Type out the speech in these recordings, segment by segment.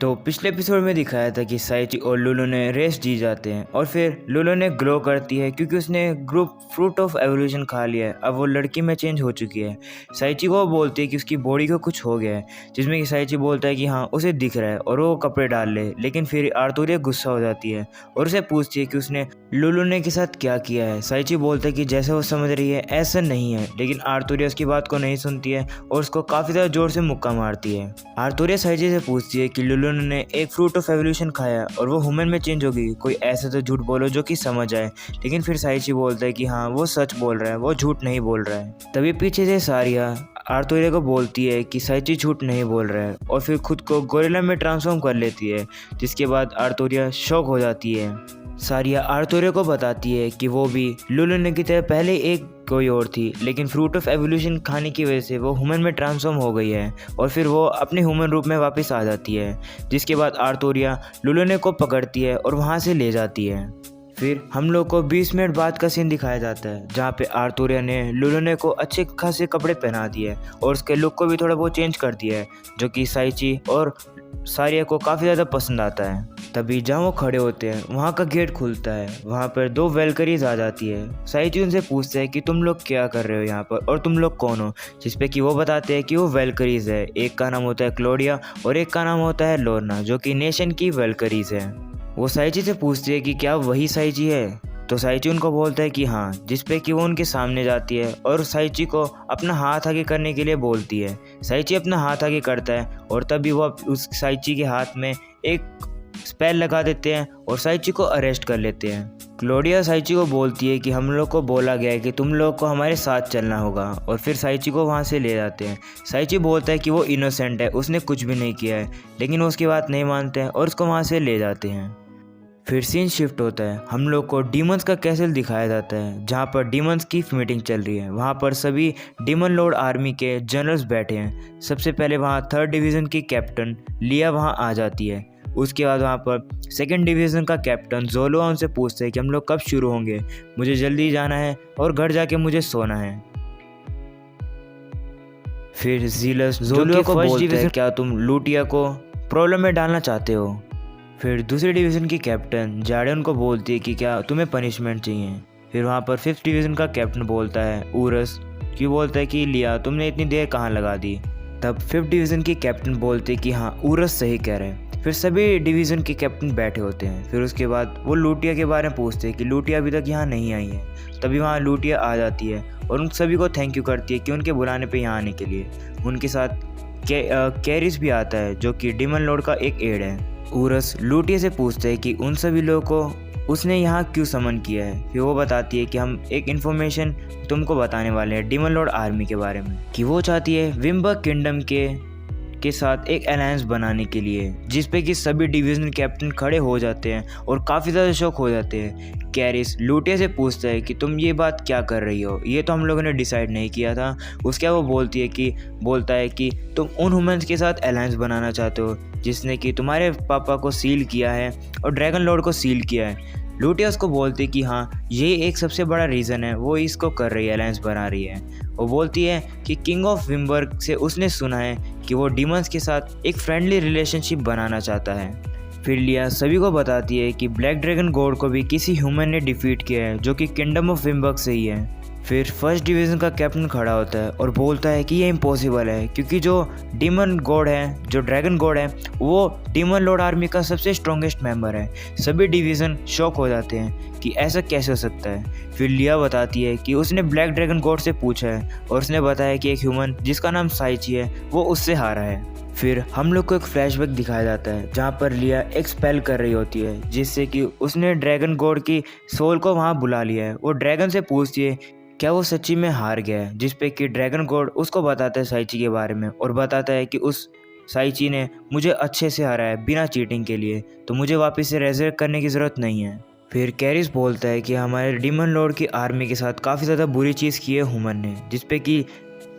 तो पिछले एपिसोड में दिखाया था कि साइची और लुलु ने रेस जी जाते हैं और फिर लुलु ने ग्लो करती है क्योंकि उसने ग्रुप फ्रूट ऑफ एवोल्यूशन खा लिया है। अब वो लड़की में चेंज हो चुकी है। साइची को बोलती है कि उसकी बॉडी को कुछ हो गया है, जिसमें कि साइची बोलता है कि हाँ उसे दिख रहा है और वो कपड़े डाल ले। लेकिन फिर आर्तुरिया गुस्सा हो जाती है और उसे पूछती है कि उसने लुलु ने के साथ क्या किया है। साइची बोलता है कि जैसे वो समझ रही है ऐसा नहीं है, लेकिन आर्तुरिया उसकी बात को नहीं सुनती है और उसको काफ़ी ज़्यादा जोर से मुक्का मारती है। आर्तुरिया साइची से पूछती है कि लुलु ने एक फ्रूट ऑफ एवोल्यूशन खाया और वो ह्यूमन में चेंज होगी, कोई ऐसा तो झूठ बोलो जो कि समझ आए। लेकिन फिर साइची बोलता है कि हाँ वो सच बोल रहा है, वो झूठ नहीं बोल रहा है। तभी पीछे से सारिया आर्तुरिया को बोलती है कि साइची झूठ नहीं बोल रहा है और फिर खुद को गोरिल्ला में ट्रांसफॉर्म कर लेती है, जिसके बाद आर्तुरिया शॉक हो जाती है। सारिया आर्तुरिया को बताती है कि वो भी लुलु ने की तरह पहले एक कोई और थी, लेकिन फ्रूट ऑफ एवोल्यूशन खाने की वजह से वो ह्यूमन में ट्रांसफॉर्म हो गई है और फिर वो अपने ह्यूमन रूप में वापस आ जाती है। जिसके बाद आर्तुरिया लुलु ने को पकड़ती है और वहाँ से ले जाती है। फिर हम लोग को 20 मिनट बाद का सीन दिखाया जाता है, जहाँ पे आर्तुरिया ने लुलु ने को अच्छे खासे कपड़े पहना दिए और उसके लुक को भी थोड़ा बहुत चेंज कर दिया है, जो कि साइची और सारिया को काफ़ी ज़्यादा पसंद आता है। तभी जहाँ वो खड़े होते हैं वहाँ का गेट खुलता है, वहाँ पर दो वेलकरीज आ जाती है। साइची उनसे पूछते हैं कि तुम लोग क्या कर रहे हो यहाँ पर और तुम लोग कौन हो, जिसपे कि वो बताते हैं कि वो वेलकरीज है। एक का नाम होता है क्लोडिया और एक का नाम होता है लोर्ना, जो कि नेशन की वेलकरीज है। वो साइची से पूछती है कि क्या वही साइची है, तो साइची उनको बोलता है कि हाँ, जिसपे कि वो उनके सामने जाती है और साइची को अपना हाथ आगे करने के लिए बोलती है। साइची अपना हाथ आगे करता है और तभी वो उस साइची के हाथ में एक स्पेल लगा देते हैं और साइची को अरेस्ट कर लेते हैं। क्लोडिया साइची को बोलती है कि हम लोग को बोला गया है कि तुम लोग को हमारे साथ चलना होगा और फिर साइची को वहाँ से ले जाते हैं। साइची बोलता है कि वो इनोसेंट है, उसने कुछ भी नहीं किया है, लेकिन वो उसकी बात नहीं मानते हैं और उसको वहाँ से ले जाते हैं। फिर सीन शिफ्ट होता है, हम लोग को डीमंस का कैसल दिखाया जाता है, जहाँ पर डीमंस की मीटिंग चल रही है। वहाँ पर सभी डीमन लॉर्ड आर्मी के जनरल्स बैठे हैं। सबसे पहले वहाँ 3rd डिवीज़न की कैप्टन लिया वहाँ आ जाती है। उसके बाद वहाँ पर 2nd डिवीज़न का कैप्टन जोलुआ उनसे पूछते हैं कि हम लोग कब शुरू होंगे, मुझे जल्दी जाना है और घर जाके मुझे सोना है। फिर जीलस जोलुआ को बोलते हैं क्या तुम लूटिया को प्रॉब्लम में डालना चाहते हो। फिर दूसरी डिवीज़न की कैप्टन जाडेन को बोलती है कि क्या तुम्हें पनिशमेंट चाहिए। फिर वहाँ पर 5th डिवीज़न का कैप्टन बोलता है उरस, क्यों बोलता है कि लिया तुमने इतनी देर कहाँ लगा दी। तब 5th डिवीज़न की कैप्टन बोलते हैं कि हाँ उरस सही कह रहे हैं। फिर सभी डिवीज़न के कैप्टन बैठे होते हैं। फिर उसके बाद वो लूटिया के बारे में पूछते हैं कि लूटिया अभी तक यहाँ नहीं आई है। तभी वहाँ लूटिया आ जाती है और उन सभी को थैंक यू करती है कि उनके बुलाने पे यहाँ आने के लिए। उनके साथ कैरिस भी आता है, जो कि डीमन लॉर्ड का एक एड है। उरस लूटिया से पूछते हैं कि उन सभी लोगों को उसने यहाँ क्यों समन किया है। फिर वो बताती है कि हम एक इन्फॉर्मेशन तुमको बताने वाले हैं डीमन लॉर्ड आर्मी के बारे में, कि वो चाहती है विम्बर्ग किंगडम के साथ एक अलायंस बनाने के लिए, जिस पे कि सभी डिवीजन कैप्टन खड़े हो जाते हैं और काफ़ी ज़्यादा शौक हो जाते हैं। कैरिस लूटिया से पूछता है कि तुम ये बात क्या कर रही हो, ये तो हम लोगों ने डिसाइड नहीं किया था। उसके बाद वो बोलता है कि तुम उन ह्यूमंस के साथ अलायंस बनाना चाहते हो जिसने कि तुम्हारे पापा को सील किया है और ड्रैगन लॉर्ड को सील किया है। लूटिया उसको बोलती है कि हाँ ये एक सबसे बड़ा रीज़न है, वो इसको कर रही है, अलायंस बना रही है। वो बोलती है कि किंग ऑफ विम्बर्ग से उसने सुना है कि वो डीमंस के साथ एक फ्रेंडली रिलेशनशिप बनाना चाहता है। फिर लिया सभी को बताती है कि ब्लैक ड्रैगन गॉड को भी किसी ह्यूमन ने डिफीट किया है, जो कि किंगडम ऑफ विम्बर्ग से ही है। फिर 1st डिवीज़न का कैप्टन खड़ा होता है और बोलता है कि ये इम्पॉसिबल है, क्योंकि जो डीमन गॉड है, जो ड्रैगन गॉड है, वो डीमन लॉर्ड आर्मी का सबसे स्ट्रॉन्गेस्ट मेंबर है। सभी डिवीज़न शॉक हो जाते हैं कि ऐसा कैसे हो सकता है। फिर लिया बताती है कि उसने ब्लैक ड्रैगन गॉड से पूछा है और उसने बताया कि एक ह्यूमन जिसका नाम साइची है वो उससे हारा है। फिर हम लोग को एक फ्लैशबैक दिखाया जाता है, जहाँ पर लिया एक स्पेल कर रही होती है, जिससे कि उसने ड्रैगन गॉड की सोल को वहाँ बुला लिया है। वो ड्रैगन से पूछती है क्या वो सच्ची में हार गया है, जिस पे कि ड्रैगन गॉड उसको बताता है साइची के बारे में और बताता है कि उस साइची ने मुझे अच्छे से हारा है बिना चीटिंग के लिए, तो मुझे वापस से रेजरेक्ट करने की ज़रूरत नहीं है। फिर कैरिस बोलता है कि हमारे डीमन लॉर्ड की आर्मी के साथ काफ़ी ज़्यादा बुरी चीज़ की है ह्यूमन ने, जिस पे कि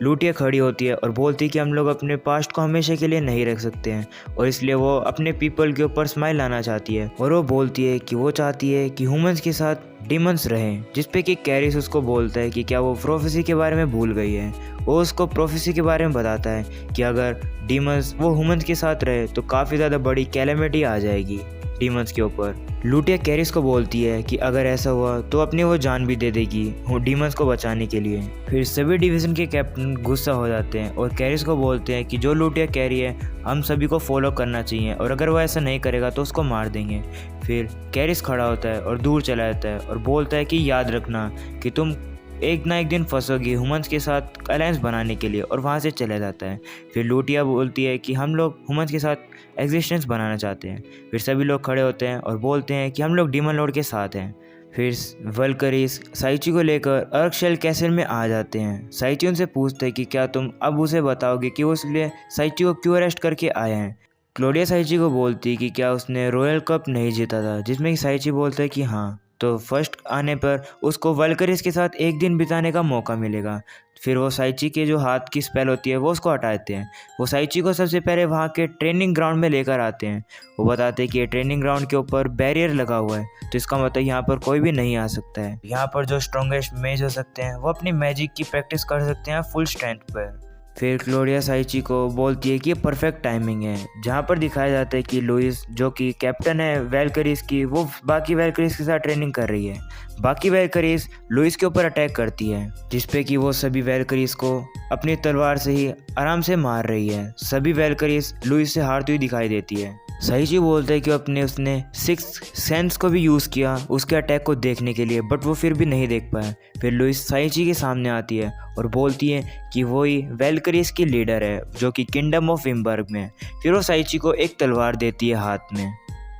लूटिया खड़ी होती है और बोलती है कि हम लोग अपने पास्ट को हमेशा के लिए नहीं रख सकते हैं और इसलिए वो अपने पीपल के ऊपर स्माइल लाना चाहती है। और वो बोलती है कि वो चाहती है कि ह्यूमंस के साथ डीमंस रहें, जिसपे कि कैरिस उसको बोलता है कि क्या वो प्रोफेसी के बारे में भूल गई है। वो उसको प्रोफेसी के बारे में बताता है कि अगर डीमंस वो ह्यूमंस के साथ रहे तो काफ़ी ज़्यादा बड़ी कैलेमिटी आ जाएगी डीमंस के ऊपर। लूटिया कैरिस को बोलती है कि अगर ऐसा हुआ तो अपनी वो जान भी दे देगी डीमंस को बचाने के लिए। फिर सभी डिवीज़न के कैप्टन गुस्सा हो जाते हैं और कैरिस को बोलते हैं कि जो लूटिया कह रही है हम सभी को फॉलो करना चाहिए और अगर वो ऐसा नहीं करेगा तो उसको मार देंगे। फिर कैरिस खड़ा होता है और दूर चला जाता है और बोलता है कि याद रखना कि तुम एक ना एक दिन फंसोगी ह्यूमंस के साथ अलायंस बनाने के लिए, और वहाँ से चला जाता है। फिर लूटिया बोलती है कि हम लोग ह्यूमंस के साथ एग्जिस्टेंस बनाना चाहते हैं। फिर सभी लोग खड़े होते हैं और बोलते हैं कि हम लोग डीमन लॉर्ड के साथ हैं। फिर वल्करिस साइची को लेकर अर्कशेल कैसल में आ जाते हैं। साइची उनसे पूछते हैं कि क्या तुम अब उसे बताओगे कि वो इसलिए साइची को क्यों अरेस्ट करके आए हैं। क्लोडिया साइची को बोलती है कि क्या उसने रॉयल कप नहीं जीता था, जिसमें कि साइची बोलता है कि हाँ। तो फर्स्ट आने पर उसको वल्करिस के साथ एक दिन बिताने का मौका मिलेगा। फिर वो साइची के जो हाथ की स्पेल होती है वो उसको हटाते हैं। वो साइची को सबसे पहले वहाँ के ट्रेनिंग ग्राउंड में लेकर आते हैं। वो बताते हैं कि ये ट्रेनिंग ग्राउंड के ऊपर बैरियर लगा हुआ है, तो इसका मतलब यहाँ पर कोई भी नहीं आ सकता है। यहाँ पर जो स्ट्रॉन्गेस्ट मेज हो सकते हैं वो अपनी मैजिक की प्रैक्टिस कर सकते हैं फुल स्ट्रेंथ पर। फिर क्लोडिया साइची को बोलती है कि ये परफेक्ट टाइमिंग है, जहाँ पर दिखाया जाता है कि लुइस जो कि कैप्टन है वैल्करिस की, वो बाकी वैल्करिस के साथ ट्रेनिंग कर रही है। बाकी वैल्करिस लुइस के ऊपर अटैक करती है, जिसपे कि वो सभी वैल्करिस को अपनी तलवार से ही आराम से मार रही है। सभी वैल्करिस लुइस से हारती हुई दिखाई देती है। साइची बोलता है कि उसने सिक्स्थ सेंस को भी यूज़ किया उसके अटैक को देखने के लिए, बट वो फिर भी नहीं देख पाया। फिर लुइस साइची के सामने आती है और बोलती है कि वही वैल्करिस की लीडर है जो कि किंगडम ऑफ विम्बर्ग में। फिर वो साइची को एक तलवार देती है हाथ में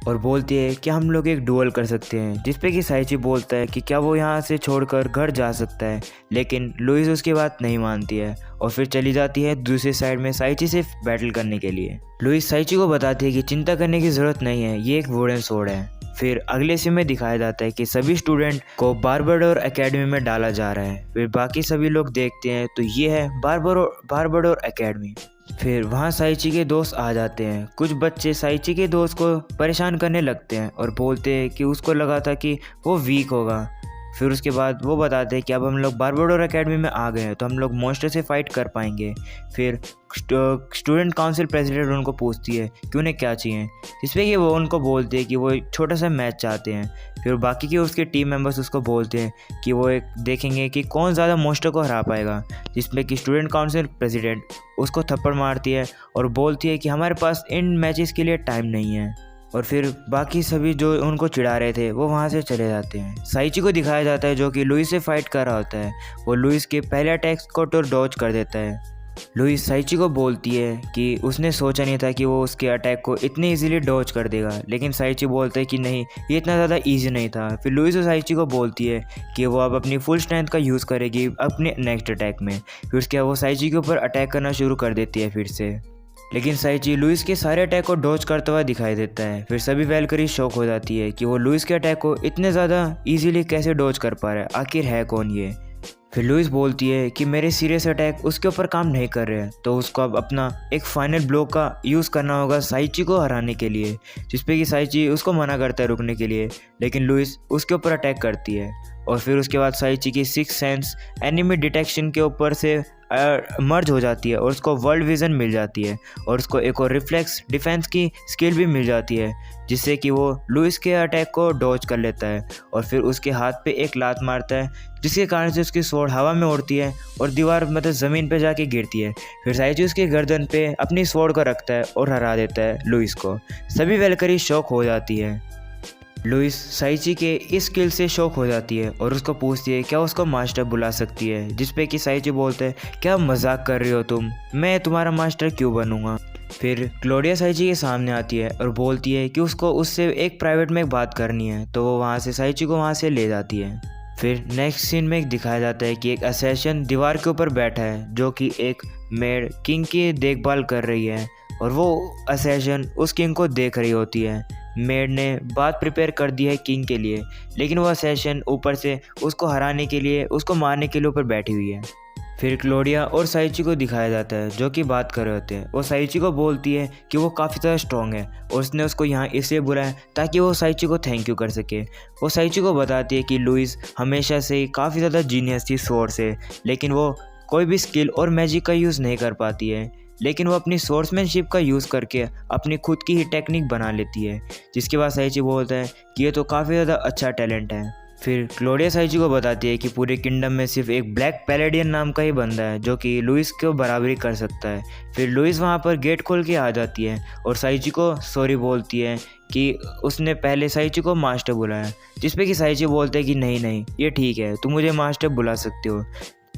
और बोलती है कि हम लोग एक डुअल कर सकते हैं, जिसपे कि साइची बोलता है कि क्या वो यहाँ से छोड़कर घर जा सकता है, लेकिन लुइस उसकी बात नहीं मानती है और फिर चली जाती है दूसरी साइड में साइची से बैटल करने के लिए। लुइस साइची को बताती है कि चिंता करने की ज़रूरत नहीं है, ये एक वुडन स्वॉर्ड है। फिर अगले सीन में दिखाया जाता है कि सभी स्टूडेंट को बार्बाडोर एकेडमी में डाला जा रहा है। फिर बाकी सभी लोग देखते हैं तो ये है बार्बाडोर एकेडमी। फिर वहाँ साइची के दोस्त आ जाते हैं। कुछ बच्चे साइची के दोस्त को परेशान करने लगते हैं और बोलते हैं कि उसको लगा था कि वो वीक होगा। फिर उसके बाद वो बताते हैं कि अब हम लोग बार्बाडोर एकेडमी में आ गए हैं तो हम लोग मॉन्स्टर से फाइट कर पाएंगे। फिर स्टूडेंट काउंसिल प्रेसिडेंट उनको पूछती है कि उन्हें क्या चाहिए, जिसपे कि वो उनको बोलते हैं कि वो एक छोटा सा मैच चाहते हैं। फिर बाकी के उसके टीम मेंबर्स उसको बोलते हैं कि वो एक देखेंगे कि कौन ज़्यादा मॉन्स्टर को हरा पाएगा, जिसमें कि स्टूडेंट काउंसिल प्रेसिडेंट उसको थप्पड़ मारती है और बोलती है कि हमारे पास इन मैचेस के लिए टाइम नहीं है। और फिर बाकी सभी जो उनको चिढ़ा रहे थे वो वहाँ से चले जाते हैं। साइची को दिखाया जाता है जो कि लुइस से फाइट कर रहा होता है। वो लुइस के पहले अटैक्स को तो डॉज कर देता है। लुइस साइची को बोलती है कि उसने सोचा नहीं था कि वो उसके अटैक को इतने इजीली डॉज कर देगा, लेकिन साइची बोलता है कि नहीं, ये इतना ज़्यादा इजी नहीं था। फिर लुइस और साइची को बोलती है कि वो अब अपनी फुल स्ट्रेंथ का यूज़ करेगी अपने नेक्स्ट अटैक में। फिर उसके बाद वो साइची के ऊपर अटैक करना शुरू कर देती है फिर से, लेकिन साइची लुइस के सारे अटैक को डॉज करता हुआ दिखाई देता है। फिर सभी वैल्करिस शॉक हो जाती है कि वो लुइस के अटैक को इतने ज़्यादा इजीली कैसे डॉज कर पा रहा है, आखिर है कौन ये। फिर लुइस बोलती है कि मेरे सीरियस अटैक उसके ऊपर काम नहीं कर रहे हैं, तो उसको अब अपना एक फाइनल ब्लो का यूज़ करना होगा साइची को हराने के लिए, जिसपे कि साइची उसको मना करता है रुकने के लिए, लेकिन लुइस उसके ऊपर अटैक करती है। और फिर उसके बाद साइची की सिक्स सेंस एनिमी डिटेक्शन के ऊपर से मर्ज हो जाती है और उसको वर्ल्ड विजन मिल जाती है और उसको एक और रिफ्लेक्स डिफेंस की स्किल भी मिल जाती है, जिससे कि वो लुइस के अटैक को डॉज कर लेता है और फिर उसके हाथ पे एक लात मारता है, जिसके कारण से उसकी स्वॉर्ड हवा में उड़ती है और दीवार ज़मीन पे जाके गिरती है। फिर साइची उसके गर्दन पे अपनी स्वॉर्ड को रखता है और हरा देता है लुइस को। सभी वैल्करिस शॉक हो जाती है। लुइस साइची के इस स्किल से शॉक हो जाती है और उसको पूछती है क्या उसको मास्टर बुला सकती है, जिसपे कि साइची बोलते हैं क्या मजाक कर रही हो तुम, मैं तुम्हारा मास्टर क्यों बनूंगा। फिर क्लोडिया साइची के सामने आती है और बोलती है कि उसको उससे एक प्राइवेट में बात करनी है, तो वो वहाँ से साइची को वहाँ से ले जाती है। फिर नेक्स्ट सीन में दिखाया जाता है कि एक असैसिन दीवार के ऊपर बैठा है जो कि एक मेड किंग की देखभाल कर रही है और वो असैसिन उस किंग को देख रही होती है। मेड ने बात प्रिपेयर कर दी है किंग के लिए, लेकिन वो असैसिन ऊपर से उसको हराने के लिए, उसको मारने के लिए ऊपर बैठी हुई है। फिर क्लोडिया और साइची को दिखाया जाता है जो कि बात कर रहे होते हैं। वो साइची को बोलती है कि वो काफ़ी ज़्यादा स्ट्रॉन्ग है और उसने उसको यहाँ इसलिए बुलाया ताकि वो साइची को थैंक यू कर सके। वो साइची को बताती है कि लुइस हमेशा से ही काफ़ी ज़्यादा जीनियस थी सोर्स से, लेकिन वो कोई भी स्किल और मैजिक का यूज़ नहीं कर पाती है, लेकिन वो अपनी सोर्समैनशिप का यूज़ करके अपनी खुद की ही टेक्निक बना लेती है। जिसके बाद साइची बोलता है कि ये तो काफ़ी ज़्यादा अच्छा टैलेंट है। फिर क्लोडिया साइची को बताती है कि पूरे किंगडम में सिर्फ एक ब्लैक पैलेडियन नाम का ही बंदा है जो कि लुइस को बराबरी कर सकता है। फिर लुइस वहाँ पर गेट खोल के आ जाती है और साइची को सॉरी बोलती है कि उसने पहले साइची को मास्टर बुलाया, जिस पे कि साइची बोलते हैं कि नहीं नहीं ये ठीक है, तुम मुझे मास्टर बुला सकते हो।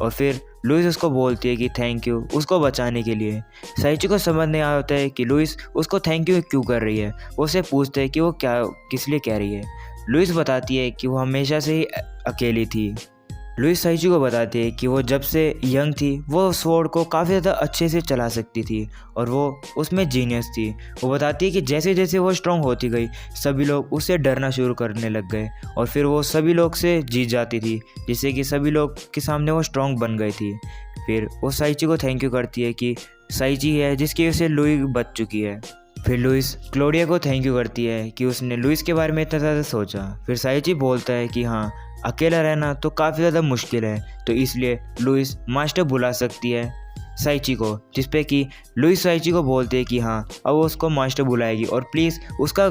और फिर लुइस उसको बोलती है कि थैंक यू उसको बचाने के लिए। साइची को समझ नहीं आ होता है कि लुइस उसको थैंक यू क्यों कर रही है। वो उससे पूछते हैं कि वो क्या किस लिए कह रही है। लुइस बताती है कि वो हमेशा से ही अकेली थी। लुइस साइची को बताती है कि वो जब से यंग थी वो स्वॉर्ड को काफ़ी ज़्यादा अच्छे से चला सकती थी और वो उसमें जीनियस थी। वो बताती है कि जैसे जैसे वो स्ट्रॉन्ग होती गई सभी लोग उससे डरना शुरू करने लग गए और फिर वो सभी लोग से जीत जाती थी, जिससे कि सभी लोग के सामने वो स्ट्रॉन्ग बन गई थी। फिर वो साइची को थैंक यू करती है कि साइची है जिसकी वजह से लुई बच चुकी है। फिर लुइस क्लोडिया को थैंक यू करती है कि उसने लुइस के बारे में इतना ज़्यादा सोचा। फिर साइची बोलता है कि हाँ अकेला रहना तो काफ़ी ज़्यादा मुश्किल है, तो इसलिए लुइस मास्टर बुला सकती है साइची को, जिस पे कि लुइस साइची को बोलते हैं कि हाँ अब वो उसको मास्टर बुलाएगी और प्लीज़ उसका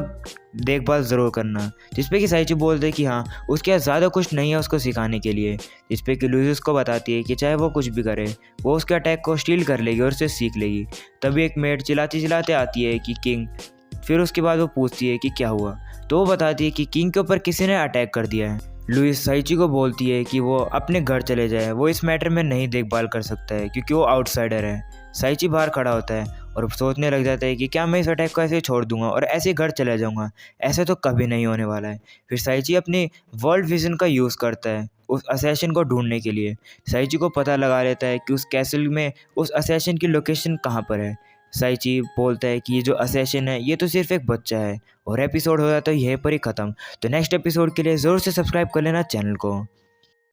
देखभाल ज़रूर करना। जिस पे कि साइची बोलते हैं कि हाँ उसके यहाँ ज़्यादा कुछ नहीं है उसको सिखाने के लिए। जिस पे कि लुइस उसको बताती है कि चाहे वो कुछ भी करे वो उसके अटैक को स्टील कर लेगी और उससे सीख लेगी। तभी एक मेड चिल्लाते चिल्लाते आती है कि किंग। फिर उसके बाद वो पूछती है कि क्या हुआ, तो वो बताती है कि किंग के ऊपर किसी ने अटैक कर दिया है। लुइस साइची को बोलती है कि वो अपने घर चले जाए, वो इस मैटर में नहीं देखभाल कर सकता है क्योंकि वो आउटसाइडर है। साइची बाहर खड़ा होता है और सोचने लग जाता है कि क्या मैं इस अटैक को ऐसे ही छोड़ दूंगा और ऐसे ही घर चला जाऊंगा, ऐसा तो कभी नहीं होने वाला है। फिर साइची अपनी वर्ल्ड विजन का यूज़ करता है उस असैसिन को ढूंढने के लिए। साइची को पता लगा लेता है कि उस कैसल में उस असैसिन की लोकेशन कहाँ पर है। साइची बोलता है कि ये जो असैसिन है ये तो सिर्फ एक बच्चा है और एपिसोड हो जाता है यहीं पर ही ख़त्म। तो नेक्स्ट एपिसोड के लिए ज़रूर से सब्सक्राइब कर लेना चैनल को।